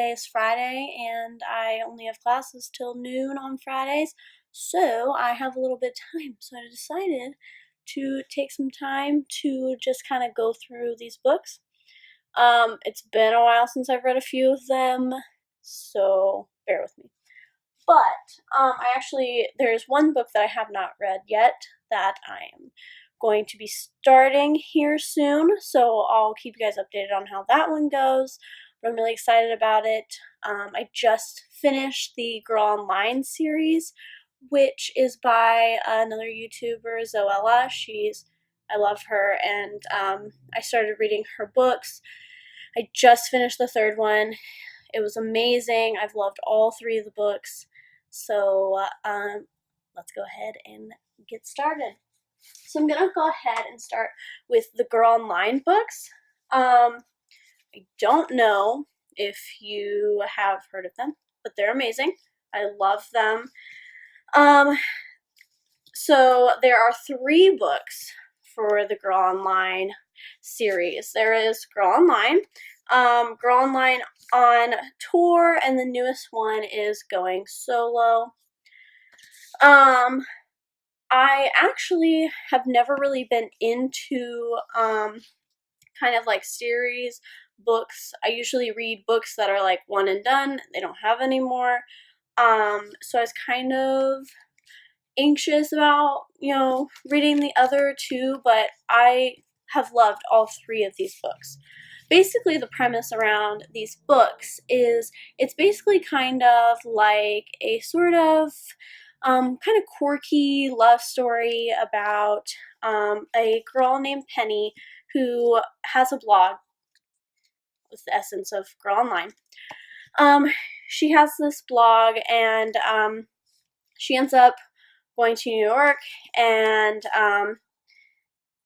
today is Friday and I only have classes till noon on Fridays, so I have a little bit of time. So I decided to take some time to just kind of go through these books. It's been a while since I've read a few of them, so bear with me. But there's one book that I have not read yet that I am going to be starting here soon, so I'll keep you guys updated on how that one goes. But I'm really excited about it. I just finished the Girl Online series, which is by another YouTuber, Zoella. I love her, and I started reading her books. I just finished the third one. It was amazing. I've loved all three of the books. So let's go ahead and get started. So I'm going to go ahead and start with the Girl Online books. I don't know if you have heard of them, but they're amazing. I love them. So there are 3 books for the Girl Online series. There is Girl Online, Girl Online on Tour, and the newest one is Going Solo. I actually have never really been into kind of like series books. I usually read books that are like one and done. They don't have any more. So I was kind of anxious about, reading the other 2, but I have loved all 3 of these books. Basically, the premise around these books is it's basically kind of like a sort of kind of quirky love story about a girl named Penny who has a blog with the essence of Girl Online. She has this blog, and she ends up going to New York and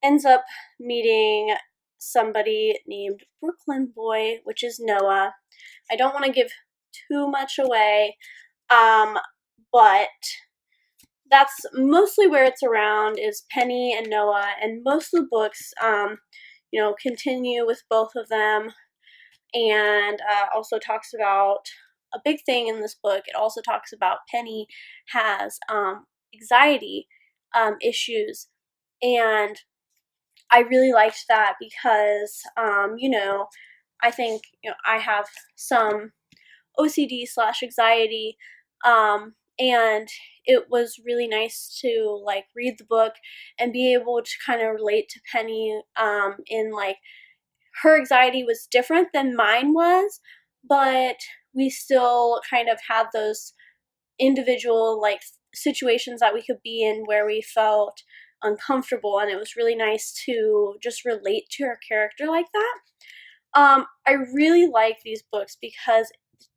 ends up meeting somebody named Brooklyn Boy, which is Noah. I don't want to give too much away, but that's mostly where it's around, is Penny and Noah, and most of the books continue with both of them, and also talks about a big thing in this book. It also talks about Penny has anxiety issues, and I really liked that because I think I have some OCD / anxiety, and it was really nice to like read the book and be able to kind of relate to Penny in like her anxiety was different than mine was, but we still kind of had those individual like situations that we could be in where we felt uncomfortable, and it was really nice to just relate to her character like that. I really like these books because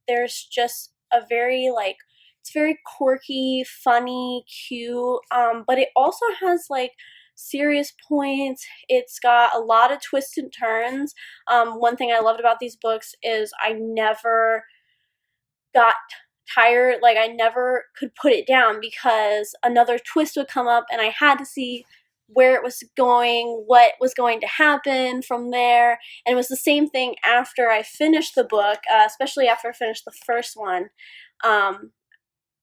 there's just a very like, it's very quirky, funny, cute, but it also has like serious points. It's got a lot of twists and turns. One thing I loved about these books is I never got tired, like I never could put it down because another twist would come up and I had to see where it was going, what was going to happen from there. And it was the same thing after I finished the book, especially after I finished the first one.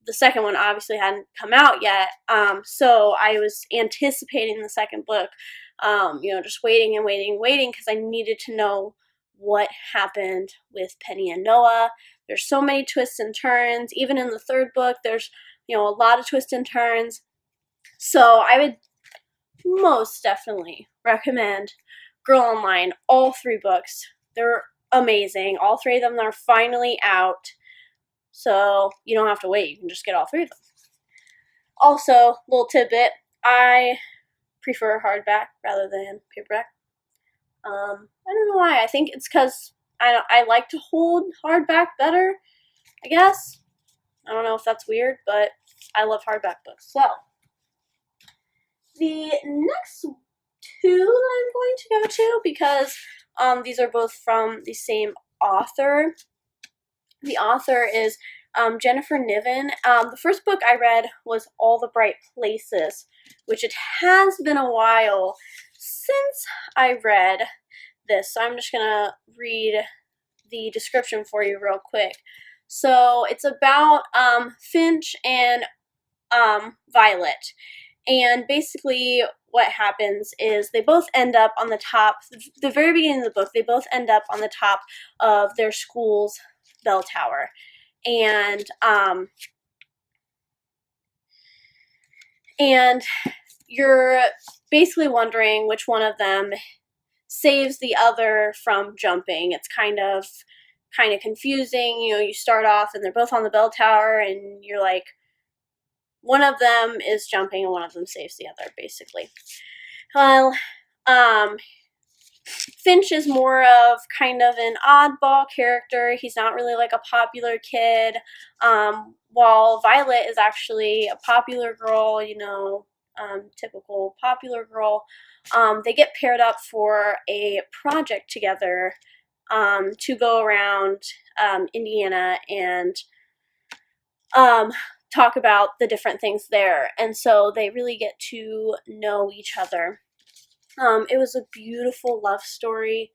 The second one obviously hadn't come out yet, so I was anticipating the second book, just waiting and waiting because I needed to know what happened with Penny and Noah. There's so many twists and turns. Even in the third book, there's a lot of twists and turns. So I would most definitely recommend Girl Online, all 3 books. They're amazing. All 3 of them are finally out, so you don't have to wait. You can just get all 3 of them. Also, little tidbit, I prefer hardback rather than paperback. I don't know why. I think it's because I like to hold hardback better, I guess. I don't know if that's weird, but I love hardback books. So, the next 2 that I'm going to go to, because these are both from the same author. The author is Jennifer Niven. The first book I read was All the Bright Places, which it has been a while since I read this, so I'm just going to read the description for you real quick. So it's about Finch and Violet. And basically what happens is they both end up on the top, the very beginning of the book, they both end up on the top of their school's bell tower. And you're basically wondering which one of them saves the other from jumping. It's kind of confusing. You know, you start off and they're both on the bell tower and you're like, one of them is jumping and one of them saves the other, basically. Well, Finch is more of kind of an oddball character. He's not really like a popular kid, while Violet is actually a popular girl, you know, typical popular girl. They get paired up for a project together to go around Indiana and talk about the different things there. And so they really get to know each other. It was a beautiful love story,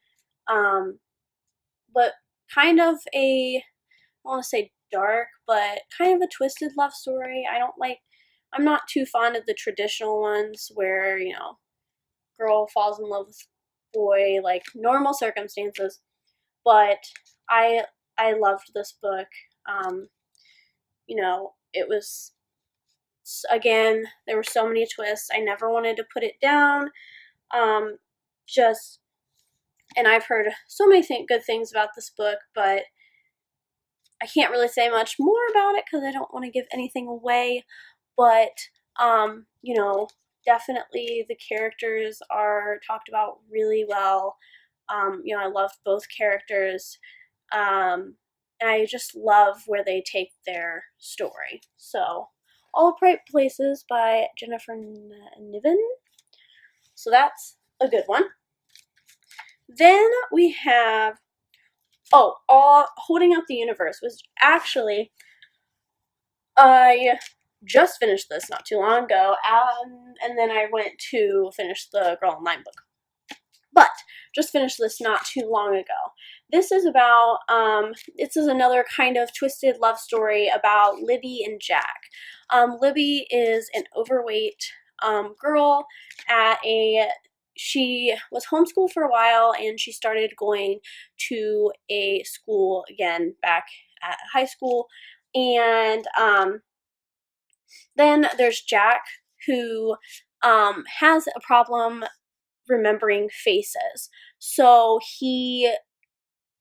but kind of a, I don't want to say dark, but kind of a twisted love story. I'm not too fond of the traditional ones where, you know, girl falls in love with boy, like normal circumstances. But I loved this book. You know, it was, again, there were so many twists. I never wanted to put it down. And I've heard so many good things about this book, but I can't really say much more about it because I don't want to give anything away. But, you know, definitely the characters are talked about really well. You know, I loved both characters. And I just love where they take their story. So, All Bright Places by Jennifer Niven. So that's a good one. Then we have, Holding Up the Universe, was actually, I just finished this not too long ago, and then I went to finish the Girl Online book. But just finished this not too long ago. This is about, this is another kind of twisted love story about Libby and Jack. Libby is an overweight girl she was homeschooled for a while and she started going to a school again back at high school. And then there's Jack, who has a problem remembering faces. So he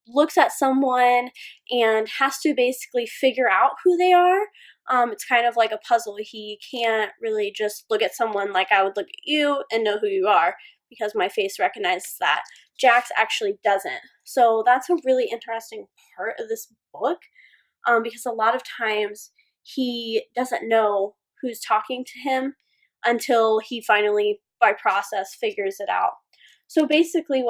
looks at someone and has to basically figure out who they are. It's kind of like a puzzle. He can't really just look at someone like I would look at you and know who you are because my face recognizes that. Jax actually doesn't. So that's a really interesting part of this book, because a lot of times he doesn't know who's talking to him until he finally, by process, figures it out. So basically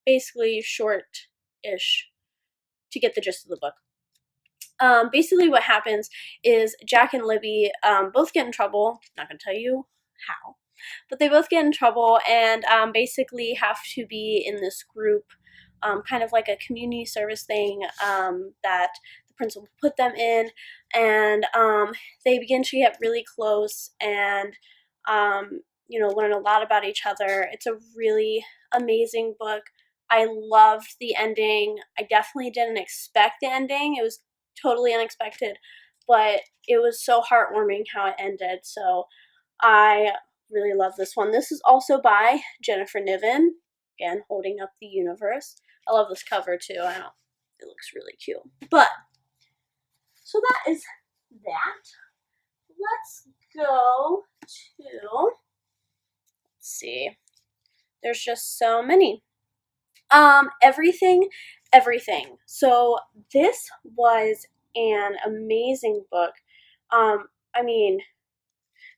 basically short-ish to get the gist of the book. Basically what happens is Jack and Libby both get in trouble. Not going to tell you how, but they both get in trouble and basically have to be in this group, kind of like a community service thing that the principal put them in, and they begin to get really close and you know, learn a lot about each other. It's a really amazing book. I loved the ending. I definitely didn't expect the ending. It was totally unexpected, but it was so heartwarming how it ended. So I really love this one. This is also by Jennifer Niven. Again, Holding Up the Universe. I love this cover too. I know, it looks really cute. But, so that is that. Let's go to, let's see, there's just so many. Everything. So this was an amazing book. I mean,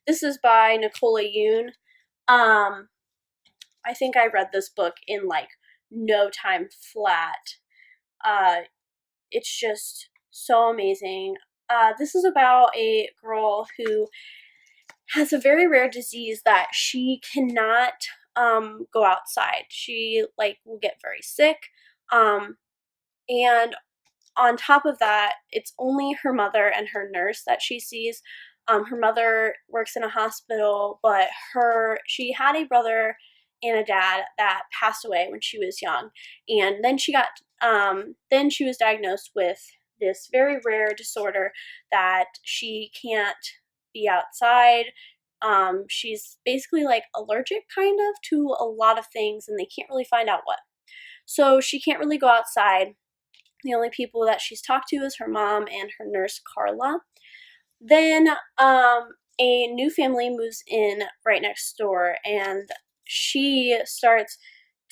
this is by Nicola Yoon. I think I read this book in like no time flat. It's just so amazing. This is about a girl who has a very rare disease that she cannot go outside. She like will get very sick. And on top of that, it's only her mother and her nurse that she sees. Her mother works in a hospital, but she had a brother and a dad that passed away when she was young, and then she was diagnosed with this very rare disorder that she can't be outside. She's basically like allergic kind of to a lot of things, and they can't really find out what. So she can't really go outside. The only people that she's talked to is her mom and her nurse, Carla. Then a new family moves in right next door, and she starts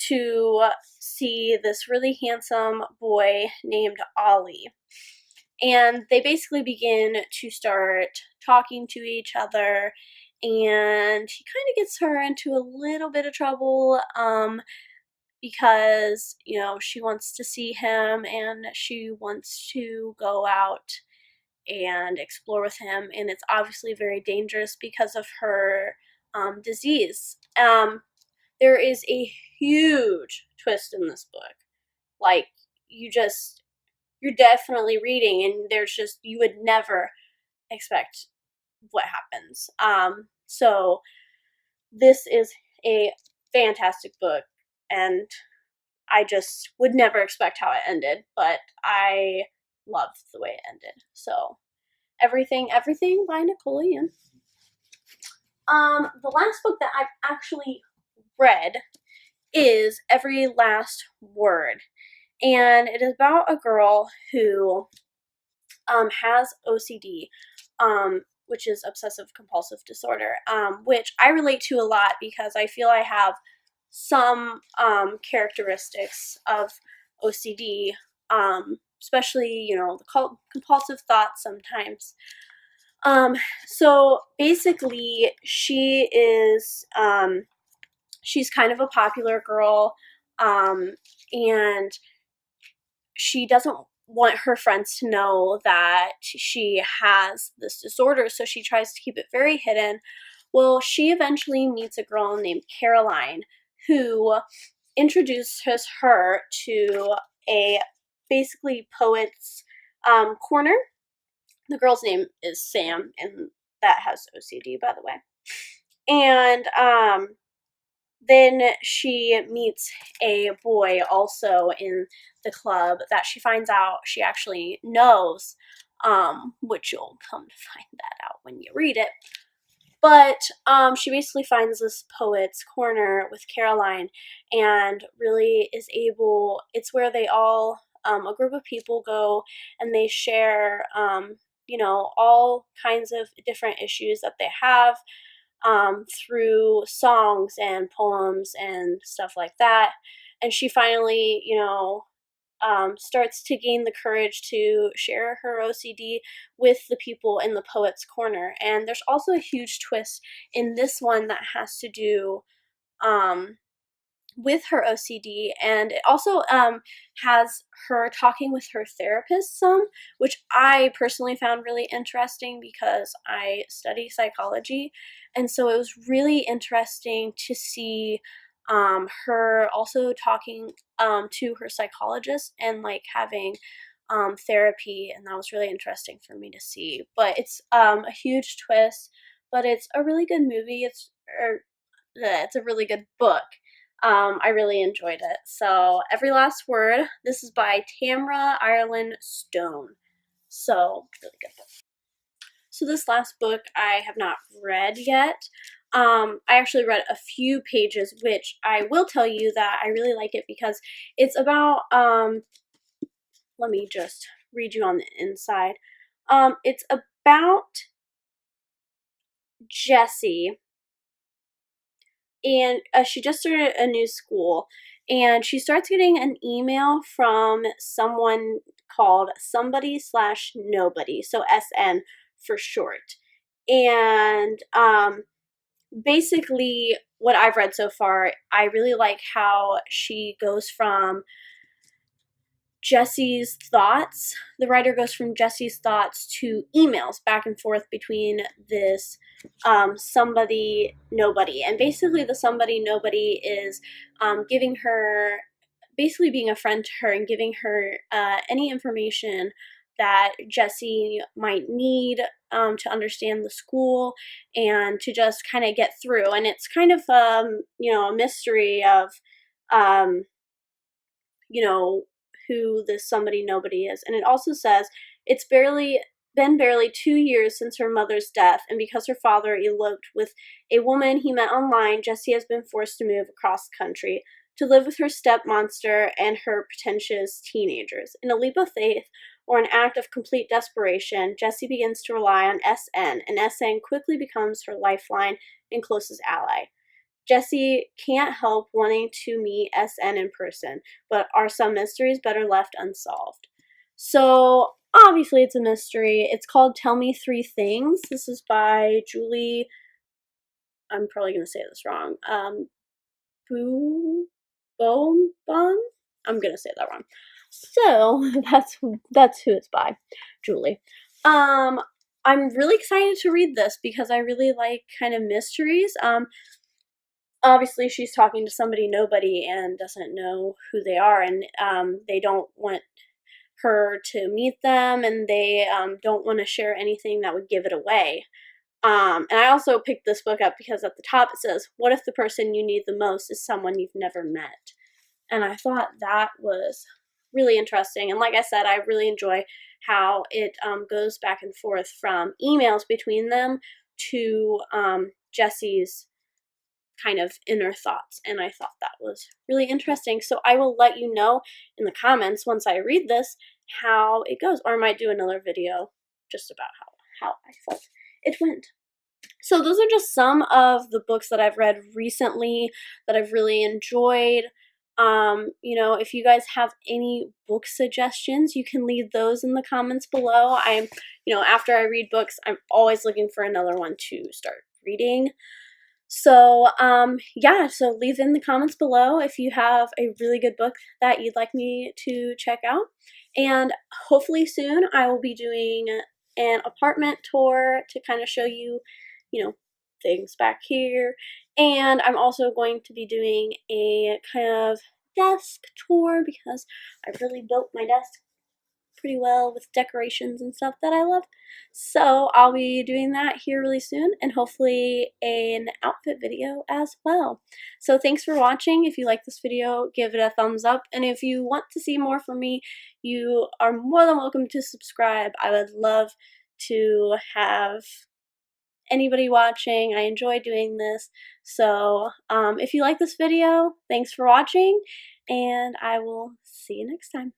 to see this really handsome boy named Ollie. And they basically begin to start talking to each other, and he kind of gets her into a little bit of trouble. Because, she wants to see him and she wants to go out and explore with him. And it's obviously very dangerous because of her disease. There is a huge twist in this book. Like, you're definitely reading, and you would never expect what happens. So, this is a fantastic book, and I just would never expect how it ended, but I loved the way it ended. So, Everything by Nicole Ian. The last book that I've actually read is Every Last Word, and it is about a girl who has OCD, which is obsessive compulsive disorder, which I relate to a lot because I feel I have some characteristics of OCD, especially, the compulsive thoughts sometimes. So basically, she's kind of a popular girl, and she doesn't want her friends to know that she has this disorder, so she tries to keep it very hidden. Well, she eventually meets a girl named Caroline who introduces her to a basically poet's corner. The girl's name is Sam, and that has OCD, by the way. And then she meets a boy also in the club that she finds out she actually knows, which you'll come to find that out when you read it. But she basically finds this poet's corner with Caroline and really is able, it's where they all, a group of people go and they share, all kinds of different issues that they have through songs and poems and stuff like that. And she finally, starts to gain the courage to share her OCD with the people in the Poet's Corner. And there's also a huge twist in this one that has to do with her OCD, and it also has her talking with her therapist some, which I personally found really interesting because I study psychology, and so it was really interesting to see her also talking to her psychologist and like having therapy, and that was really interesting for me to see. But it's a huge twist, but it's a really good movie. It's a really good book. I really enjoyed it. So, Every Last Word. This is by Tamra Ireland Stone. So, really good book. So, this last book I have not read yet. I actually read a few pages, which I will tell you that I really like it because it's about, let me just read you on the inside. It's about Jessie, and she just started a new school, and she starts getting an email from someone called Somebody/Nobody, so SN for short. And basically, what I've read so far, I really like how she goes from Jessie's thoughts. The writer goes from Jessie's thoughts to emails back and forth between this somebody nobody, and basically the somebody nobody is giving her basically being a friend to her and giving her any information that Jessie might need to understand the school and to just kind of get through. And it's kind of, you know, a mystery of, um, you know, who this somebody nobody is. And it also says it's been barely 2 years since her mother's death, and because her father eloped with a woman he met online, Jessie has been forced to move across the country to live with her step monster and her pretentious teenagers. In a leap of faith, or an act of complete desperation, Jessie begins to rely on SN, and SN quickly becomes her lifeline and closest ally. Jessie can't help wanting to meet SN in person, but are some mysteries better left unsolved? So, obviously, it's a mystery. It's called Tell Me Three Things. This is by Julie. I'm probably going to say this wrong. Boom. I'm going to say that wrong. So, that's who it's by, Julie. I'm really excited to read this because I really like kind of mysteries. Obviously she's talking to somebody nobody and doesn't know who they are, and they don't want her to meet them, and they don't want to share anything that would give it away. And I also picked this book up because at the top it says, what if the person you need the most is someone you've never met? And I thought that was really interesting. And like I said, I really enjoy how it goes back and forth from emails between them to Jessie's kind of inner thoughts, and I thought that was really interesting. So I will let you know in the comments once I read this how it goes, or I might do another video just about how I thought it went. So those are just some of the books that I've read recently that I've really enjoyed. You know, if you guys have any book suggestions, you can leave those in the comments below. You know, after I read books, I'm always looking for another one to start reading. So, yeah, so leave in the comments below if you have a really good book that you'd like me to check out. And hopefully soon I will be doing an apartment tour to kind of show you, you know, things back here. And I'm also going to be doing a kind of desk tour because I really built my desk pretty well with decorations and stuff that I love. So I'll be doing that here really soon, and hopefully an outfit video as well. So thanks for watching. If you like this video, give it a thumbs up, and if you want to see more from me, you are more than welcome to subscribe. I would love to have anybody watching. I enjoy doing this. So if you like this video, thanks for watching, and I will see you next time.